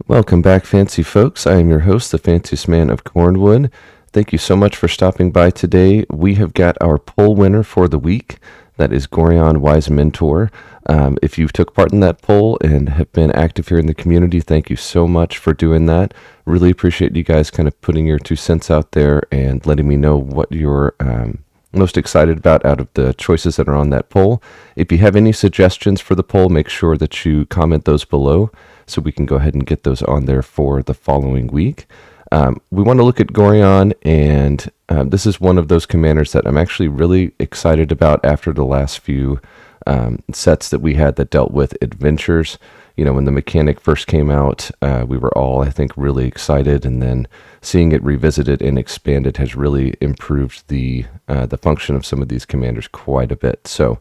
Welcome back, fancy folks. I am your host, the fanciest man of Cornwood. Thank you so much for stopping by today. We have got our poll winner for the week. That is Gorion Wise Mentor. If you took part in that poll and have been active here in the community, thank you so much for doing that. Really appreciate you guys kind of putting your 2 cents out there and letting me know what you're most excited about out of the choices that are on that poll. If you have any suggestions for the poll, make sure that you comment those below so we can go ahead and get those on there for the following week. We want to look at Gorion, and this is one of those commanders that I'm actually really excited about after the last few sets that we had that dealt with adventures. You know, when the mechanic first came out, we were all, I think, really excited, and then seeing it revisited and expanded has really improved the function of some of these commanders quite a bit. So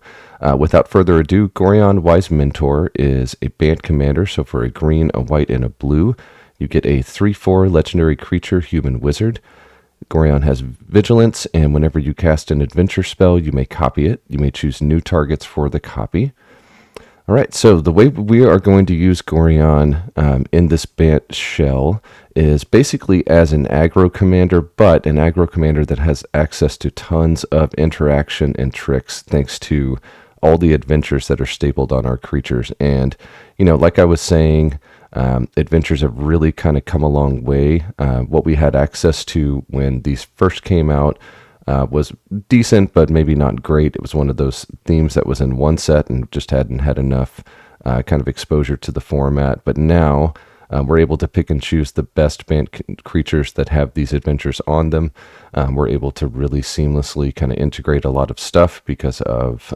without further ado, Gorion Wise Mentor is a band commander. So for a green, a white, and a blue, you get a 3/4 legendary creature, human wizard. Gorion has vigilance, and whenever you cast an adventure spell, you may copy it. You may choose new targets for the copy. All right, so the way we are going to use Gorion in this band shell is basically as an aggro commander, but an aggro commander that has access to tons of interaction and tricks thanks to all the adventures that are stapled on our creatures. And, you know, like I was saying, adventures have really kind of come a long way. What we had access to when these first came out was decent, but maybe not great. It was one of those themes that was in one set and just hadn't had enough kind of exposure to the format. But now we're able to pick and choose the best band creatures that have these adventures on them. We're able to really seamlessly kind of integrate a lot of stuff because of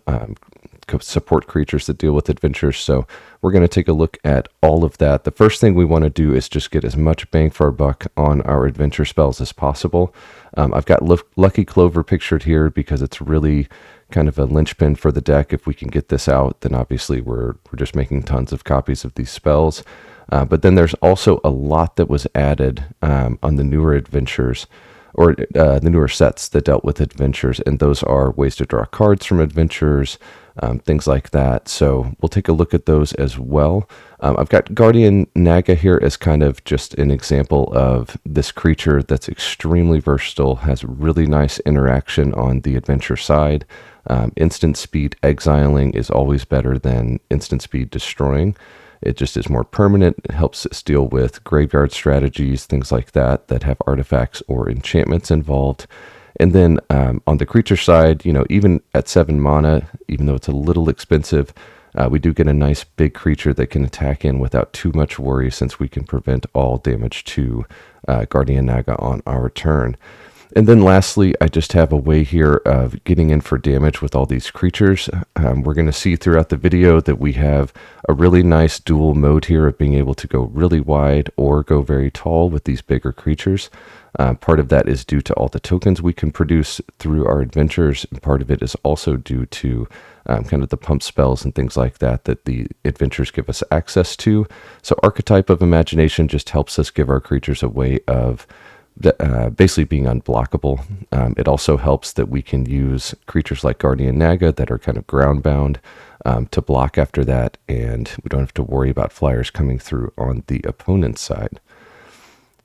support creatures that deal with adventures. So we're going to take a look at all of that. The first thing we want to do is just get as much bang for our buck on our adventure spells as possible. I've got Lucky Clover pictured here because it's really kind of a linchpin for the deck. If we can get this out, then obviously we're just making tons of copies of these spells. But then there's also a lot that was added on the newer adventures, or the newer sets that dealt with adventures, and those are ways to draw cards from adventures, things like that. So we'll take a look at those as well. I've got Guardian Naga here as kind of just an example of this creature that's extremely versatile, has really nice interaction on the adventure side. Instant speed exiling is always better than instant speed destroying. It just is more permanent. It helps us deal with graveyard strategies, things like that, that have artifacts or enchantments involved. And then on the creature side, you know, even at 7 mana, even though it's a little expensive, we do get a nice big creature that can attack in without too much worry, since we can prevent all damage to Guardian Naga on our turn. And then lastly, I just have a way here of getting in for damage with all these creatures. We're going to see throughout the video that we have a really nice dual mode here of being able to go really wide or go very tall with these bigger creatures. Part of that is due to all the tokens we can produce through our adventures, and part of it is also due to kind of the pump spells and things like that that the adventures give us access to. So Archetype of Imagination just helps us give our creatures a way of basically being unblockable. It also helps that we can use creatures like Guardian Naga that are kind of ground bound to block after that, and we don't have to worry about flyers coming through on the opponent's side.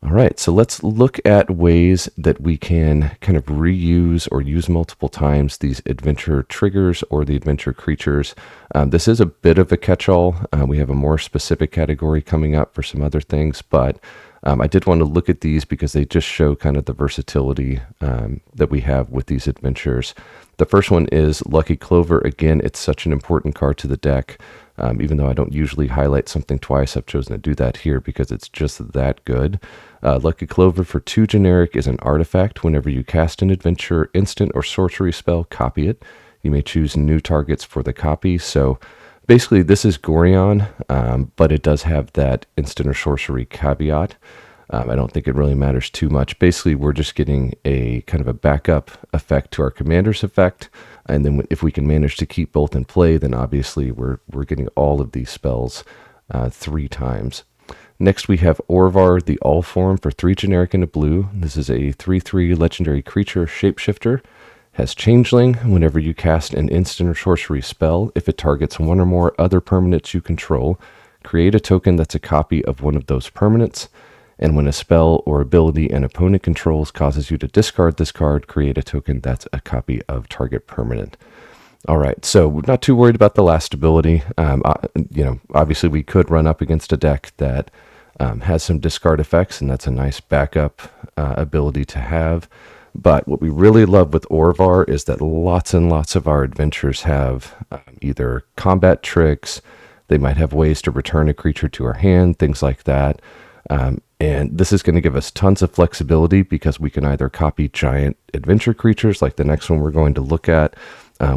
All right, so let's look at ways that we can kind of reuse or use multiple times these adventure triggers or the adventure creatures. This is a bit of a catch-all. We have a more specific category coming up for some other things, but I did want to look at these because they just show kind of the versatility that we have with these adventures. The first one is Lucky Clover. Again, it's such an important card to the deck. Even though I don't usually highlight something twice, I've chosen to do that here because it's just that good. Lucky Clover for 2 generic is an artifact. Whenever you cast an adventure, instant, or sorcery spell, copy it. You may choose new targets for the copy. So basically, this is Gorion, but it does have that instant or sorcery caveat. I don't think it really matters too much. Basically, we're just getting a kind of a backup effect to our commander's effect. And then if we can manage to keep both in play, then obviously we're getting all of these spells 3 times. Next, we have Orvar, the All Form for 3 generic and a blue. This is a 3/3 legendary creature shapeshifter. Has Changeling. Whenever you cast an instant or sorcery spell, if it targets 1 or more other permanents you control, create a token that's a copy of one of those permanents. And when a spell or ability an opponent controls causes you to discard this card, create a token that's a copy of target permanent. All right, so we're not too worried about the last ability. Obviously we could run up against a deck that has some discard effects, and that's a nice backup ability to have. But what we really love with Orvar is that lots and lots of our adventures have either combat tricks, they might have ways to return a creature to our hand, things like that. And this is going to give us tons of flexibility because we can either copy giant adventure creatures like the next one we're going to look at.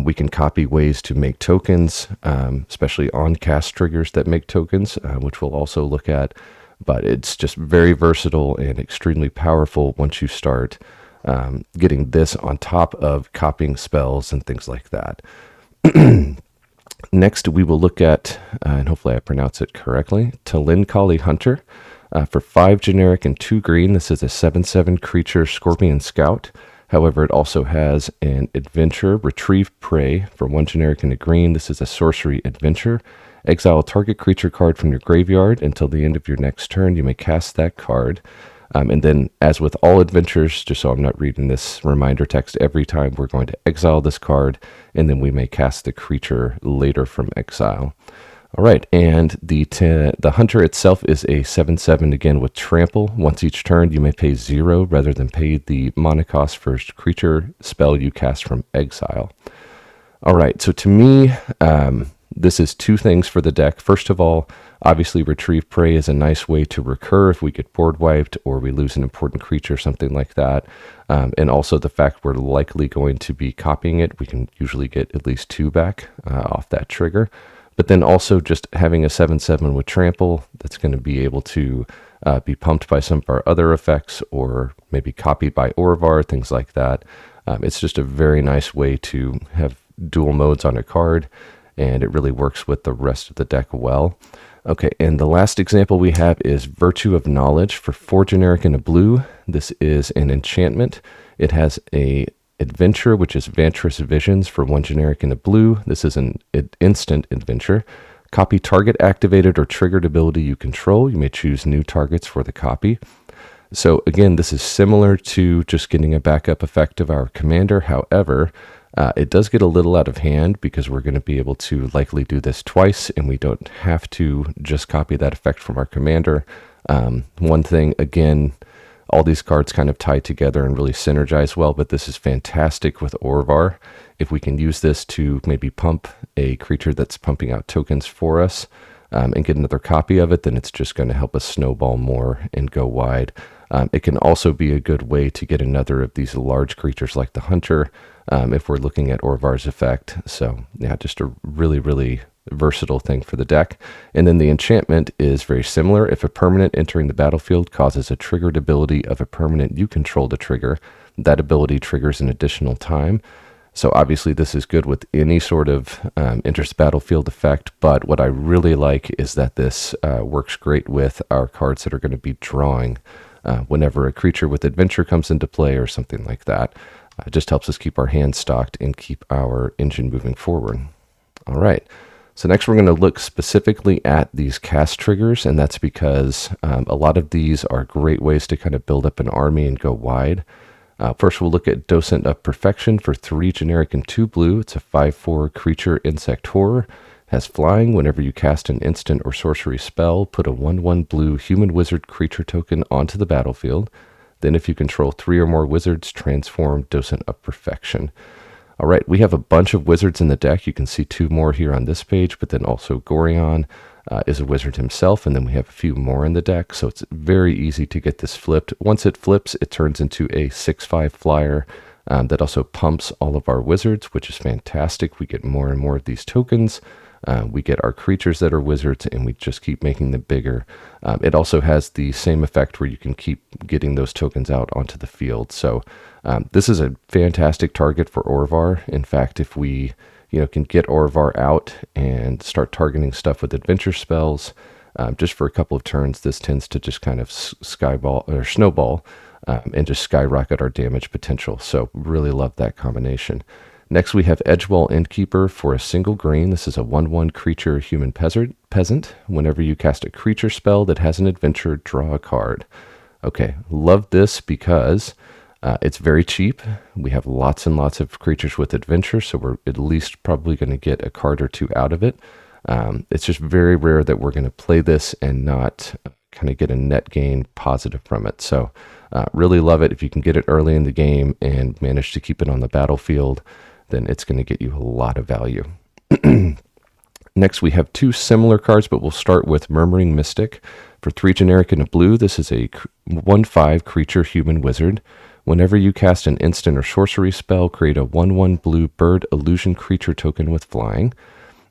We can copy ways to make tokens, especially on cast triggers that make tokens, which we'll also look at. But it's just very versatile and extremely powerful once you start getting this on top of copying spells and things like that. Next, we will look at, and hopefully I pronounce it correctly, Talinkali Hunter. For 5 generic and 2 green, this is a 7/7 creature Scorpion Scout. However, it also has an adventure, Retrieve Prey. For 1 generic and a green, this is a sorcery adventure. Exile a target creature card from your graveyard. Until the end of your next turn, you may cast that card. And then, as with all adventures, just so I'm not reading this reminder text every time, we're going to exile this card, and then we may cast the creature later from exile. All right, and the Hunter itself is a 7/7, again with Trample. Once each turn, you may pay 0 rather than pay the mana cost for creature spell you cast from exile. All right, so to me, this is 2 things for the deck. First of all, obviously Retrieve Prey is a nice way to recur if we get board wiped or we lose an important creature, something like that. And also the fact we're likely going to be copying it, we can usually get at least 2 back off that trigger. But then also just having a 7/7 with Trample that's going to be able to be pumped by some of our other effects or maybe copied by Orvar, things like that. It's just a very nice way to have dual modes on a card, and it really works with the rest of the deck well. Okay, and the last example we have is Virtue of Knowledge for 4 generic and a blue. This is an enchantment. It has a adventure, which is Vantress Visions for 1 generic and a blue. This is an instant adventure. Copy target activated or triggered ability you control. You may choose new targets for the copy. So again, this is similar to just getting a backup effect of our commander. However, it does get a little out of hand because we're going to be able to likely do this twice, and we don't have to just copy that effect from our commander. One thing, again, all these cards kind of tie together and really synergize well, but this is fantastic with Orvar. If we can use this to maybe pump a creature that's pumping out tokens for us and get another copy of it, then it's just going to help us snowball more and go wide. It can also be a good way to get another of these large creatures like the Hunter if we're looking at Orvar's effect. So yeah, just a really, really versatile thing for the deck. And then the enchantment is very similar. If a permanent entering the battlefield causes a triggered ability of a permanent you control to trigger, that ability triggers an additional time. So obviously this is good with any sort of enters battlefield effect, but what I really like is that this works great with our cards that are going to be drawing whenever a creature with adventure comes into play or something like that. It just helps us keep our hands stocked and keep our engine moving forward. All right. So next we're going to look specifically at these cast triggers, and that's because a lot of these are great ways to kind of build up an army and go wide. First we'll look at Docent of Perfection for 3 generic and 2 blue. It's a 5/4 creature insect horror. Has flying. Whenever you cast an instant or sorcery spell, put a 1/1 blue human wizard creature token onto the battlefield. Then if you control 3 or more wizards, transform Docent of Perfection. All right, we have a bunch of wizards in the deck. You can see 2 more here on this page, but then also Gorion is a wizard himself, and then we have a few more in the deck, so it's very easy to get this flipped. Once it flips, it turns into a 6/5 flyer that also pumps all of our wizards, which is fantastic. We get more and more of these tokens. We get our creatures that are wizards, and we just keep making them bigger. It also has the same effect where you can keep getting those tokens out onto the field. So this is a fantastic target for Orvar. In fact, if we can get Orvar out and start targeting stuff with adventure spells, just for a couple of turns, this tends to just kind of snowball and just skyrocket our damage potential. So really love that combination. Next, we have Edgewall Innkeeper for a single green. This is a 1/1 creature human peasant. Whenever you cast a creature spell that has an adventure, draw a card. Okay, love this because it's very cheap. We have lots and lots of creatures with adventure, so we're at least probably going to get a card or two out of it. It's just very rare that we're going to play this and not kind of get a net gain positive from it. So really love it. If you can get it early in the game and manage to keep it on the battlefield, then it's going to get you a lot of value. Next, we have two similar cards, but we'll start with Murmuring Mystic. For 3 generic and a blue, this is a 1/5 creature human wizard. Whenever you cast an instant or sorcery spell, create a 1/1 blue bird illusion creature token with flying.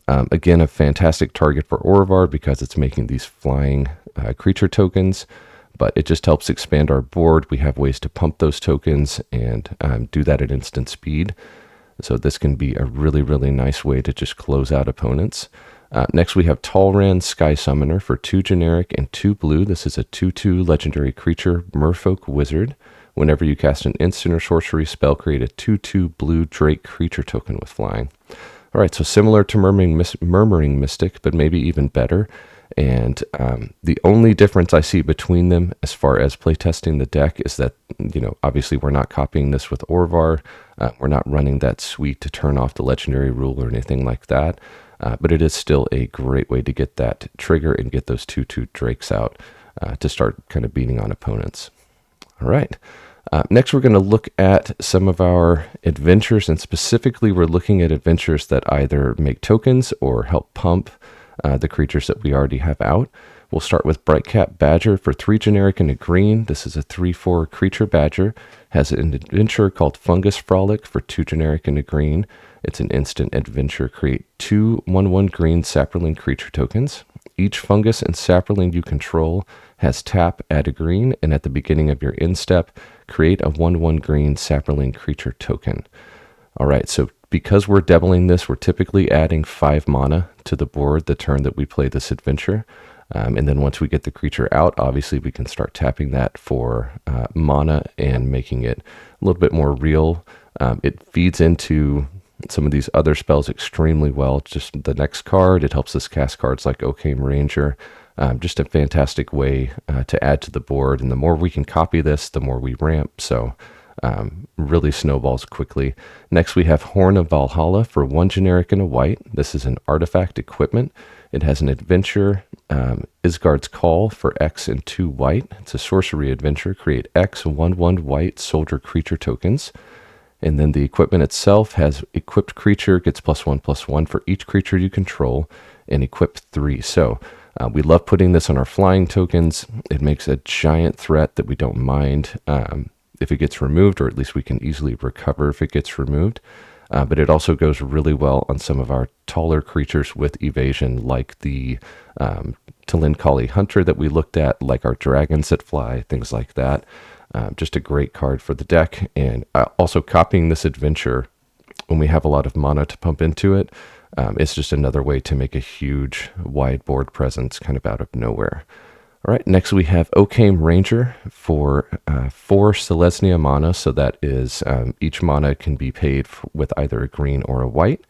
Again, a fantastic target for Orvar because it's making these flying creature tokens, but it just helps expand our board. We have ways to pump those tokens and do that at instant speed. So this can be a really, really nice way to just close out opponents. Next, we have Talran Sky Summoner for 2 generic and 2 blue. This is a 2/2 legendary creature, Merfolk Wizard. Whenever you cast an instant or sorcery spell, create a 2/2 blue Drake creature token with flying. All right, so similar to Murmuring Mystic, but maybe even better. And the only difference I see between them as far as playtesting the deck is that, obviously we're not copying this with Orvar. We're not running that suite to turn off the legendary rule or anything like that. But it is still a great way to get that trigger and get those 2/2 Drakes out to start kind of beating on opponents. All right. Next, we're going to look at some of our adventures, and specifically we're looking at adventures that either make tokens or help pump the creatures that we already have out. We'll start with Brightcap Badger for 3 generic and a green. This is a 3/4 creature badger. Has an adventure called Fungus Frolic for 2 generic and a green. It's an instant adventure. Create 2 1/1 green sapperling creature tokens. Each fungus and sapperling you control has tap, add a green, and at the beginning of your end step, create a 1/1 green sapperling creature token. All right, so because we're doubling this, we're typically adding 5 mana to the board the turn that we play this adventure. And then once we get the creature out, obviously we can start tapping that for mana and making it a little bit more real. It feeds into some of these other spells extremely well. Just the next card, it helps us cast cards like Occam Ranger. Just a fantastic way to add to the board. And the more we can copy this, the more we ramp. So really snowballs quickly. Next, we have Horn of Valhalla for 1 generic and a white. This is an artifact equipment. It has an adventure, Isgard's Call for X and 2 white. It's a sorcery adventure. Create X 1/1 white soldier creature tokens. And then the equipment itself has equipped creature, gets +1/+1 for each creature you control, and equip 3. So we love putting this on our flying tokens. It makes a giant threat that we don't mind if it gets removed, or at least we can easily recover if it gets removed. But it also goes really well on some of our taller creatures with evasion, like the Talinkali Hunter that we looked at, like our dragons that fly, things like that. Just a great card for the deck. And also copying this adventure when we have a lot of mana to pump into it, it's just another way to make a huge wide board presence kind of out of nowhere. All right, next we have Occam Ranger for 4 Selesnya mana. So that is each mana can be paid with either a green or a white.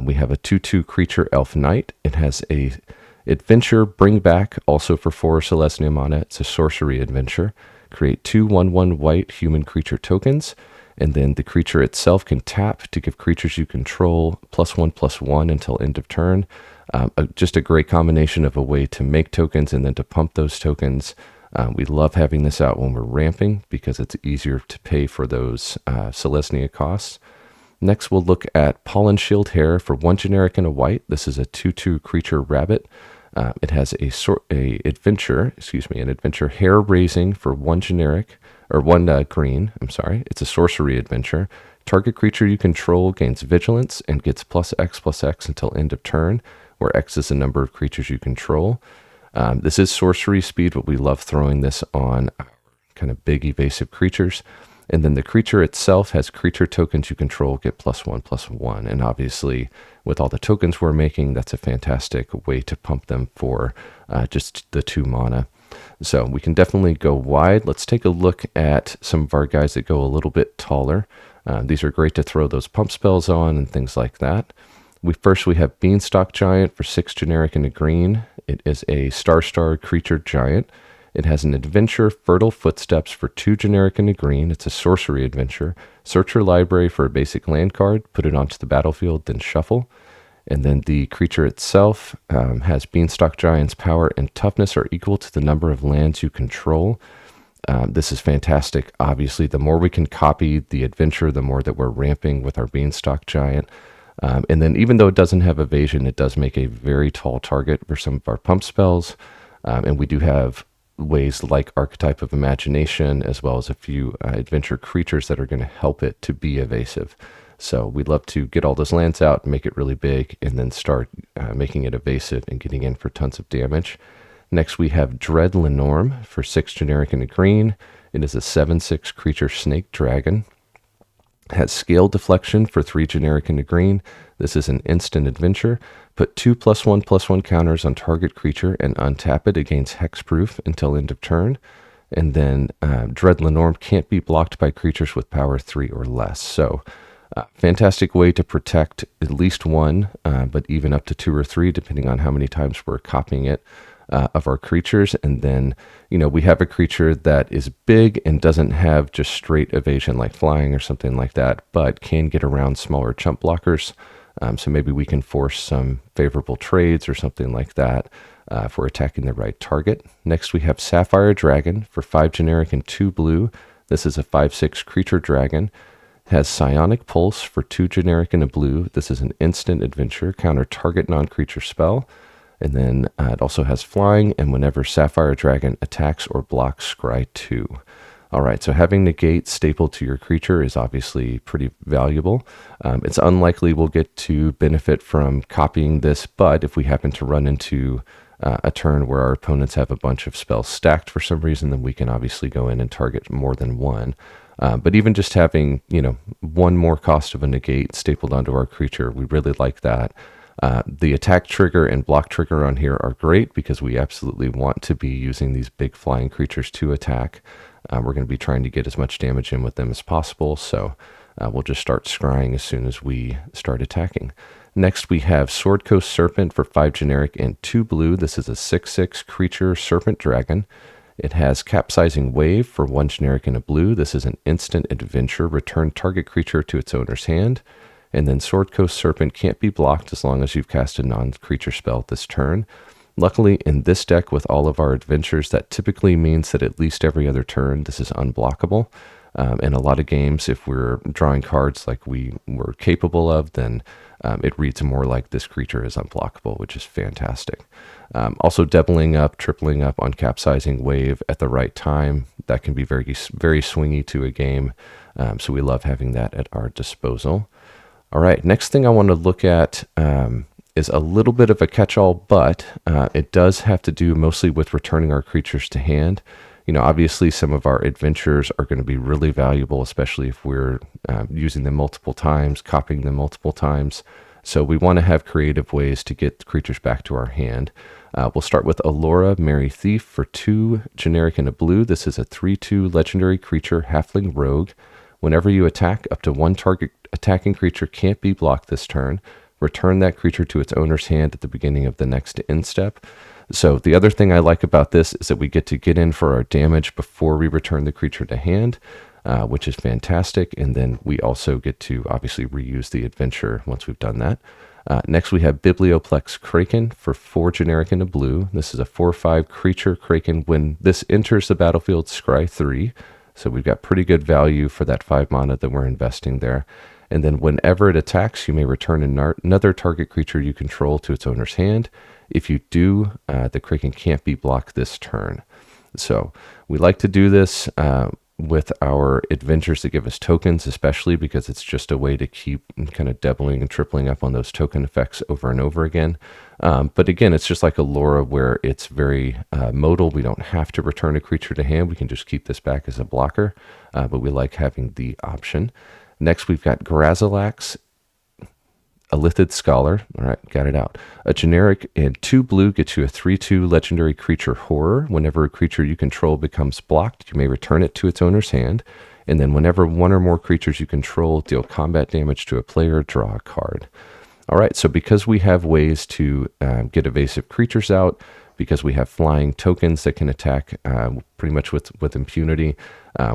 We have a 2/2 creature Elf Knight. It has a adventure Bring Back, also for 4 Selesnya mana. It's a sorcery adventure. Create 2 1/1 white human creature tokens. And then the creature itself can tap to give creatures you control +1/+1 until end of turn. Just a great combination of a way to make tokens and then to pump those tokens. We love having this out when we're ramping because it's easier to pay for those Selesnya costs. Next, we'll look at Pollen Shield Hair for 1 generic and a white. This is a 2/2 creature rabbit. It has an adventure Hair Raising for 1 generic, or 1 green, I'm sorry. It's a sorcery adventure. Target creature you control gains vigilance and gets +X/+X until end of turn, where X is the number of creatures you control. This is sorcery speed, but we love throwing this on kind of big evasive creatures. And then the creature itself has creature tokens you control get +1/+1. And obviously, with all the tokens we're making, that's a fantastic way to pump them for just the 2 mana. So we can definitely go wide. Let's take a look at some of our guys that go a little bit taller. These are great to throw those pump spells on and things like that. We have Beanstalk Giant for 6 generic and a green. It is a star creature giant. It has an adventure, Fertile Footsteps for 2 generic and a green. It's a sorcery adventure. Search your library for a basic land card, put it onto the battlefield, then shuffle. And then the creature itself has Beanstalk Giant's power and toughness are equal to the number of lands you control. This is fantastic. Obviously, the more we can copy the adventure, the more that we're ramping with our Beanstalk Giant. And then even though it doesn't have evasion, it does make a very tall target for some of our pump spells. And we do have ways like Archetype of Imagination, as well as a few adventure creatures that are going to help it to be evasive. So we'd love to get all those lands out, make it really big, and then start making it evasive and getting in for tons of damage. Next, we have Dread Lenorm for 6 generic and a green. It is a 7/6 creature snake dragon. It has Scale Deflection for 3 generic and a green. This is an instant adventure. Put 2+1/+1 counters on target creature and untap it. It gains hexproof until end of turn. And then Dread Lenorm can't be blocked by creatures with power 3 or less. So fantastic way to protect at least one, but even up to 2 or 3, depending on how many times we're copying it, of our creatures. And then, we have a creature that is big and doesn't have just straight evasion like flying or something like that, but can get around smaller chump blockers. So maybe we can force some favorable trades or something like that if we're attacking the right target. Next, we have Sapphire Dragon for 5 generic and 2 blue. This is a 5/6 creature dragon. Has Psionic Pulse for 2 generic and a blue. This is an instant adventure. Counter target non-creature spell. And then it also has flying, and whenever Sapphire Dragon attacks or blocks, scry 2. All right, so having negate stapled to your creature is obviously pretty valuable. It's unlikely we'll get to benefit from copying this, but if we happen to run into a turn where our opponents have a bunch of spells stacked for some reason, then we can obviously go in and target more than one. But even just having, one more cost of a negate stapled onto our creature, we really like that. The attack trigger and block trigger on here are great because we absolutely want to be using these big flying creatures to attack. We're going to be trying to get as much damage in with them as possible, so we'll just start scrying as soon as we start attacking. Next, we have Sword Coast Serpent for 5 generic and 2 blue. This is a 6/6 creature serpent dragon. It has Capsizing Wave for 1 generic and a blue. This is an instant adventure. Return target creature to its owner's hand. And then Sword Coast Serpent can't be blocked as long as you've cast a non-creature spell this turn. Luckily, in this deck with all of our adventures, that typically means that at least every other turn this is unblockable. In a lot of games, if we're drawing cards like we were capable of, then it reads more like this creature is unblockable, which is fantastic. Also, doubling up, tripling up on Capsizing Wave at the right time, that can be very, very swingy to a game. So we love having that at our disposal. All right, next thing I want to look at is a little bit of a catch-all, but it does have to do mostly with returning our creatures to hand. Obviously some of our adventures are going to be really valuable, especially if we're using them multiple times, copying them multiple times. So we want to have creative ways to get creatures back to our hand. We'll start with Allura, Merry Thief for 2 generic and a blue. This is a 3/2 legendary creature, halfling rogue. Whenever you attack, up to 1 target attacking creature can't be blocked this turn. Return that creature to its owner's hand at the beginning of the next end step. So the other thing I like about this is that we get to get in for our damage before we return the creature to hand, which is fantastic. And then we also get to obviously reuse the adventure once we've done that. Next, we have Biblioplex Kraken for 4 generic and a blue. This is a 4/5 creature Kraken. When this enters the battlefield, scry 3. So we've got pretty good value for that 5 mana that we're investing there. And then whenever it attacks, you may return another target creature you control to its owner's hand. If you do, the Kraken can't be blocked this turn. So we like to do this with our adventures that give us tokens, especially because it's just a way to keep kind of doubling and tripling up on those token effects over and over again. But again, it's just like Allura where it's very modal. We don't have to return a creature to hand. We can just keep this back as a blocker, but we like having the option. Next, we've got Grazilax. a Lithid Scholar. All right, got it out. A generic and 2 blue gets you a 3/2 legendary creature horror. Whenever a creature you control becomes blocked, you may return it to its owner's hand. And then whenever one or more creatures you control deal combat damage to a player, draw a card. All right, so because we have ways to get evasive creatures out, because we have flying tokens that can attack pretty much with impunity,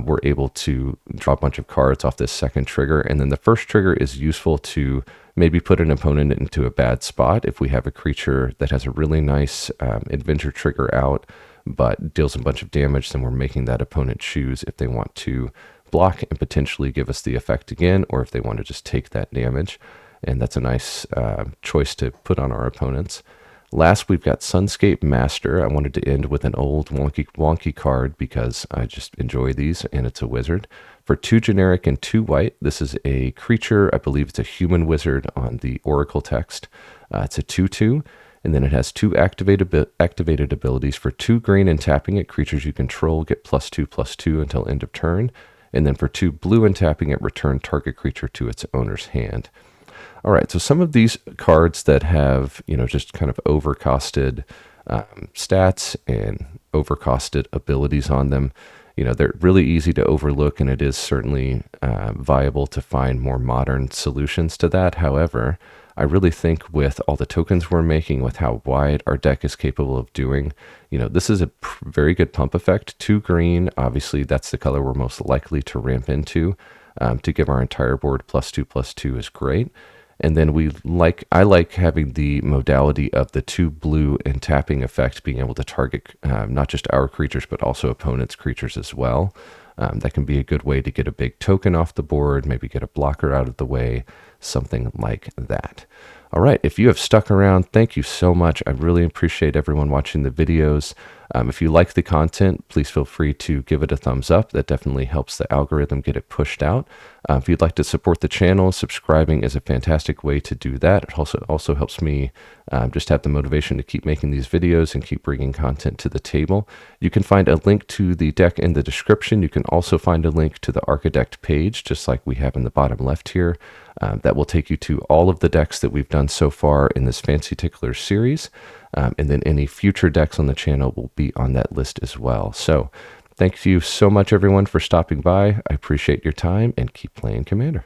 we're able to draw a bunch of cards off this second trigger. And then the first trigger is useful to maybe put an opponent into a bad spot. If we have a creature that has a really nice adventure trigger out, but deals a bunch of damage, then we're making that opponent choose if they want to block and potentially give us the effect again, or if they want to just take that damage. And that's a nice choice to put on our opponents. Last, we've got Sunscape Master. I wanted to end with an old wonky card because I just enjoy these, and it's a wizard. For 2 generic and 2 white, this is a creature. I believe it's a human wizard on the Oracle text. It's a 2/2, and then it has 2 activated abilities. For 2 green and tapping it, creatures you control get +2/+2 until end of turn. And then for 2 blue and tapping it, return target creature to its owner's hand. All right, so some of these cards that have, just kind of overcosted stats and overcosted abilities on them, they're really easy to overlook, and it is certainly viable to find more modern solutions to that. However, I really think with all the tokens we're making, with how wide our deck is capable of doing, this is a very good pump effect. 2 green, obviously that's the color we're most likely to ramp into. To give our entire board +2/+2 is great. And then I like having the modality of the 2 blue and tapping effect, being able to target not just our creatures, but also opponents' creatures as well. That can be a good way to get a big token off the board, maybe get a blocker out of the way, something like that. All right, if you have stuck around, thank you so much. I really appreciate everyone watching the videos. If you like the content, please feel free to give it a thumbs up. That definitely helps the algorithm get it pushed out. If you'd like to support the channel, subscribing is a fantastic way to do that. It also helps me just have the motivation to keep making these videos and keep bringing content to the table. You can find a link to the deck in the description. You can also find a link to the Archidekt page, just like we have in the bottom left here. That will take you to all of the decks that we've done so far in this Fancy Tickler series. And then any future decks on the channel will be on that list as well. So thank you so much, everyone, for stopping by. I appreciate your time, and keep playing Commander.